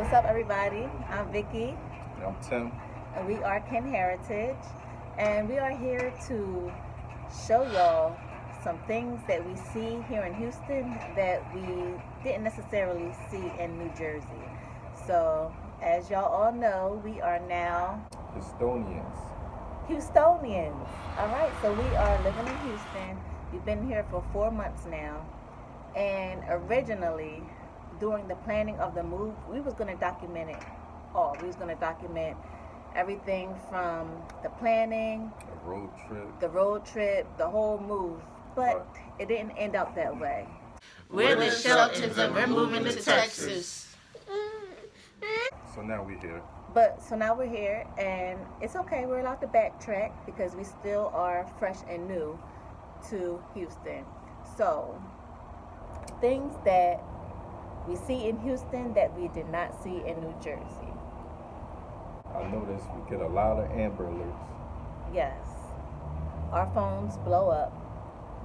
What's up, everybody? I'm Vicky. I'm Tim. And we are Ken Heritage. And we are here to show y'all some things that we see here in Houston that we didn't necessarily see in New Jersey. So, as y'all all know, we are now Houstonians. All right, so we are living in Houston. We've been here for 4 months now. And originally, during the planning of the move, we was going to document it all. We was going to document everything from the planning, the road trip, the whole move. But it didn't end up that way. We're the Sheltons and we're moving to Texas. So now we're here. So now we're here, and it's okay. We're allowed to backtrack because we still are fresh and new to Houston. So, things that we see in Houston that we did not see in New Jersey. I noticed we get a lot of Amber Alerts. Yes. Our phones blow up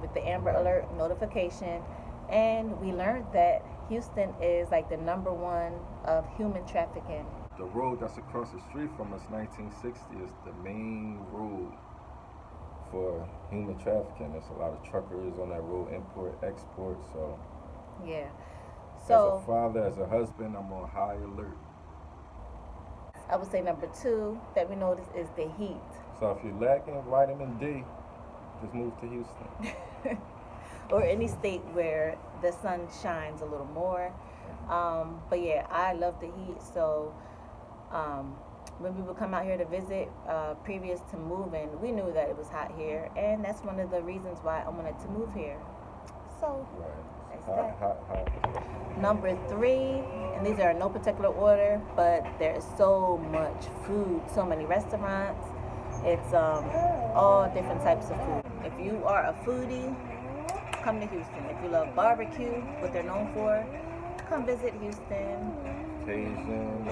with the Amber Alert notification, and we learned that Houston is like the number one of human trafficking. The road that's across the street from us, 1960, is the main road for human trafficking. There's a lot of truckers on that road, import, export, so... Yeah. So, as a father, as a husband, I'm on high alert. I would say number two that we notice is the heat. So if you're lacking vitamin D, just move to Houston. Or any state where the sun shines a little more. But yeah, I love the heat. So when we would come out here to visit, previous to moving, we knew that it was hot here. And that's one of the reasons why I wanted to move here. So, right. That's Hot. Number three, and these are in no particular order, but there's so much food, so many restaurants. It's all different types of food. If you are a foodie, come to Houston. If you love barbecue, what they're known for, come visit Houston. Cajun,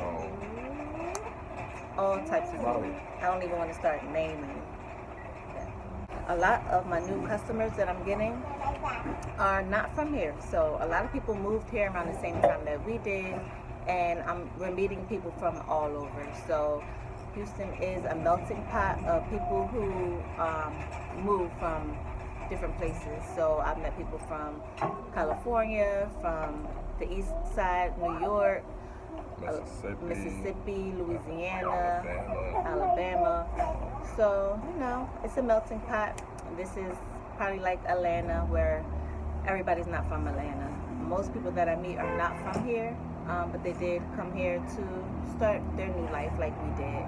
all types of food. I don't even want to start naming. A lot of my new customers that I'm getting are not from here. So a lot of people moved here around the same time that we did, and we're meeting people from all over. So Houston is a melting pot of people who move from different places. So I've met people from California, from the east side, New York, Mississippi, Louisiana, Alabama. So, it's a melting pot. This is probably like Atlanta, where everybody's not from Atlanta. Most people that I meet are not from here, but they did come here to start their new life like we did.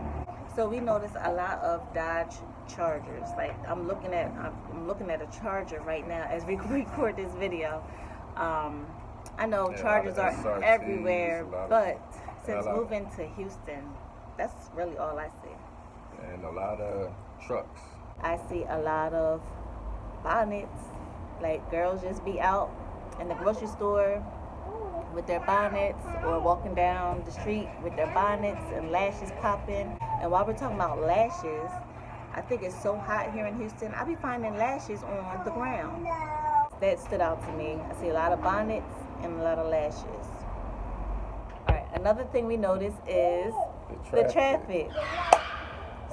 So we noticed a lot of Dodge Chargers. Like I'm looking at a Charger right now as we record this video. I know Chargers are SRTs, everywhere, but since moving to Houston, that's really all I see. And a lot of trucks. I see a lot of bonnets. Like girls just be out in the grocery store with their bonnets, or walking down the street with their bonnets and lashes popping. And while we're talking about lashes, I think it's so hot here in Houston, I be finding lashes on the ground. That stood out to me. I see a lot of bonnets and a lot of lashes. All right, another thing we noticed is the traffic.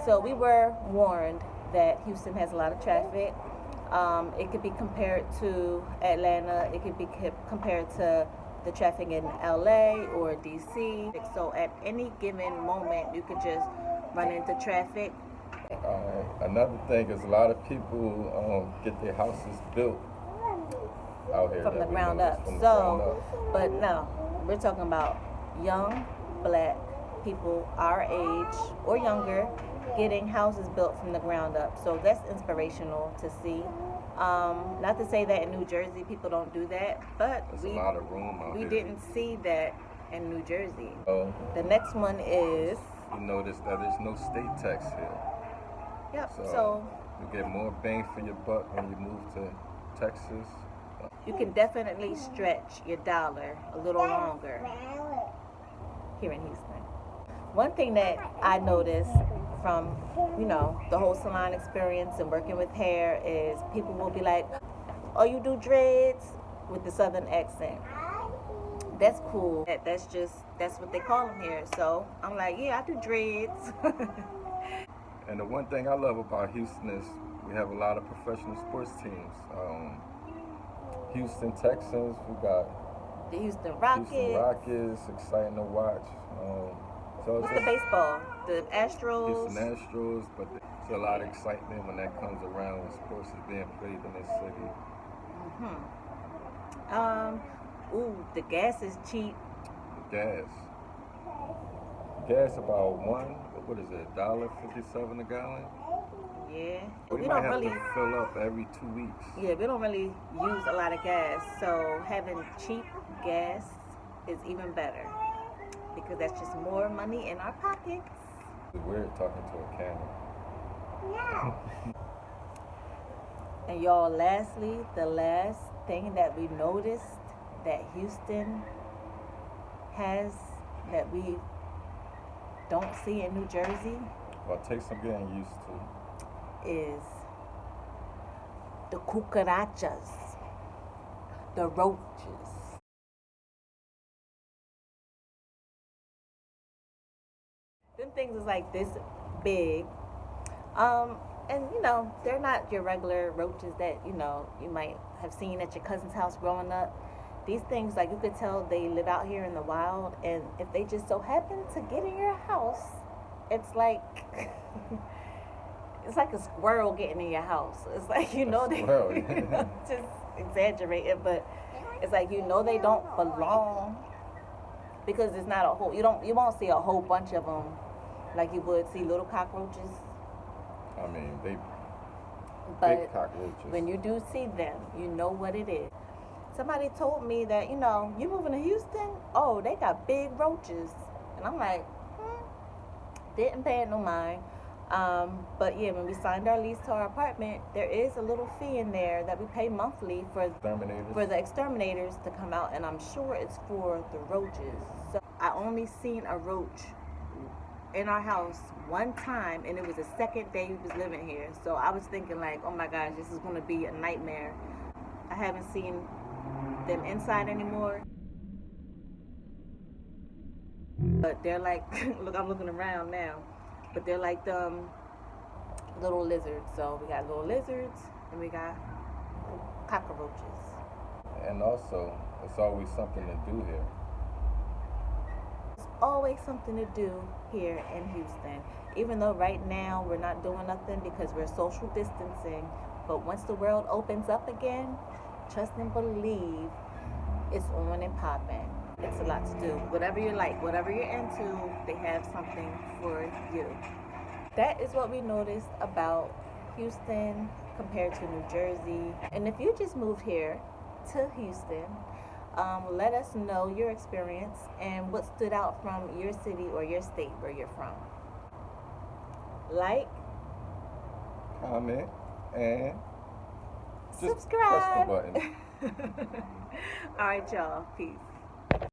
So we were warned that Houston has a lot of traffic. It could be compared to Atlanta. It could be compared to the traffic in LA or DC. So at any given moment, you could just run into traffic. Another thing is a lot of people get their houses built out here from the ground up. But no, we're talking about young black people our age or younger getting houses built from the ground up. So that's inspirational to see. Not to say that in New Jersey people don't do that, but there's a lot of room out we here. didn't see that in New Jersey. The next one is, you notice that there's no state tax here. Yep. So you get more bang for your buck when you move to Texas. You can definitely stretch your dollar a little longer here in Houston. One thing that I noticed from, the whole salon experience and working with hair is people will be like, oh, you do dreads, with the southern accent. that's cool. That's what they call them here. So I'm like, yeah, I do dreads. And the one thing I love about Houston is we have a lot of professional sports teams. Houston Texans, we got The Houston Rockets. Houston Rockets, exciting to watch. So What's the baseball? The Astros. Houston Astros, but there's a lot of excitement when that comes around when sports is being played in this city. The gas is cheap. The gas about what is it, $1.57 a gallon? Yeah. We might have to fill up every 2 weeks. Yeah, we don't really use a lot of gas, so having cheap gas is even better because that's just more money in our pockets. It's weird talking to a camera. Yeah. And y'all, lastly, the last thing that we noticed that Houston has that we don't see in New Jersey, well, take some getting used to, is the cucarachas, the roaches. Them things is like this big. And they're not your regular roaches that, you might have seen at your cousin's house growing up. These things, like, you could tell they live out here in the wild, and if they just so happen to get in your house, it's like it's like a squirrel getting in your house. It's like, they just exaggerate it, but it's like, they don't belong because it's not you won't see a whole bunch of them like you would see little cockroaches. I mean, they big cockroaches. When you do see them, you know what it is. Somebody told me that, you moving to Houston? Oh, they got big roaches. And I'm like, didn't pay it no mind. But yeah, when we signed our lease to our apartment, there is a little fee in there that we pay monthly for the exterminators to come out, and I'm sure it's for the roaches. So I only seen a roach in our house one time, and it was the second day we was living here. So I was thinking like, oh my gosh, this is going to be a nightmare. I haven't seen them inside anymore, but they're like look, I'm looking around now, but they're like little lizards. So we got little lizards and we got cockroaches. And also, it's always something to do here. There's always something to do here in Houston, even though right now we're not doing nothing because we're social distancing. But once the world opens up again, trust and believe, it's on and popping. It's a lot to do. Whatever you like, whatever you're into, they have something for you. That is what we noticed about Houston compared to New Jersey. And if you just moved here to Houston, let us know your experience and what stood out from your city or your state where you're from. Like, comment, and subscribe. Press the button. All right, y'all. Peace.